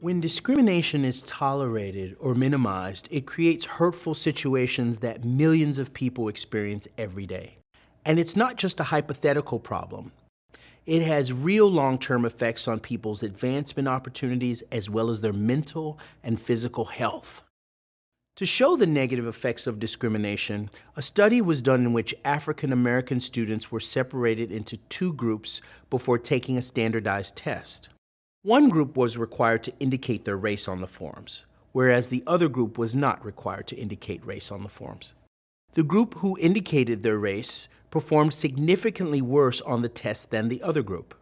When discrimination is tolerated or minimized, it creates hurtful situations that millions of people experience every day. And it's not just a hypothetical problem. It has real long-term effects on people's advancement opportunities as well as their mental and physical health. To show the negative effects of discrimination, a study was done in which African American students were separated into two groups before taking a standardized test. One group was required to indicate their race on the forms, whereas the other group was not required to indicate race on the forms. The group who indicated their race performed significantly worse on the test than the other group.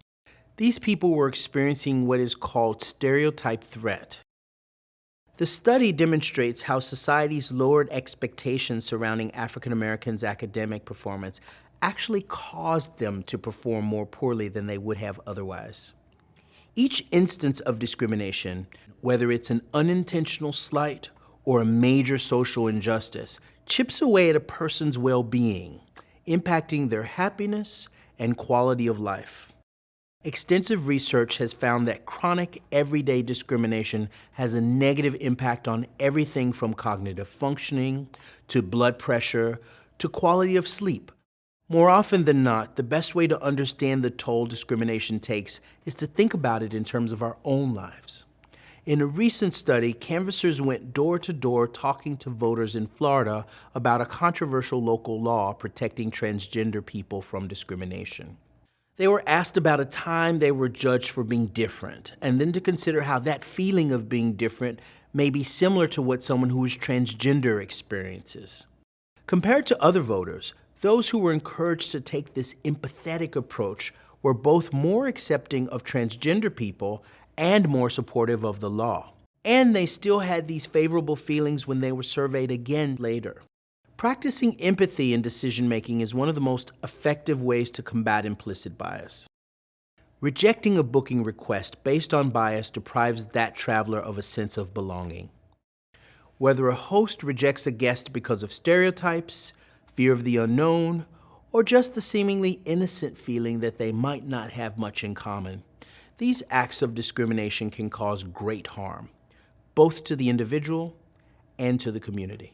These people were experiencing what is called stereotype threat. The study demonstrates how society's lowered expectations surrounding African Americans' academic performance actually caused them to perform more poorly than they would have otherwise. Each instance of discrimination, whether it's an unintentional slight or a major social injustice, chips away at a person's well-being, impacting their happiness and quality of life. Extensive research has found that chronic, everyday discrimination has a negative impact on everything from cognitive functioning to blood pressure to quality of sleep. More often than not, the best way to understand the toll discrimination takes is to think about it in terms of our own lives. In a recent study, canvassers went door to door talking to voters in Florida about a controversial local law protecting transgender people from discrimination. They were asked about a time they were judged for being different, and then to consider how that feeling of being different may be similar to what someone who is transgender experiences. Compared to other voters, those who were encouraged to take this empathetic approach were both more accepting of transgender people and more supportive of the law. And they still had these favorable feelings when they were surveyed again later. Practicing empathy in decision-making is one of the most effective ways to combat implicit bias. Rejecting a booking request based on bias deprives that traveler of a sense of belonging. Whether a host rejects a guest because of stereotypes, fear of the unknown, or just the seemingly innocent feeling that they might not have much in common, these acts of discrimination can cause great harm, both to the individual and to the community.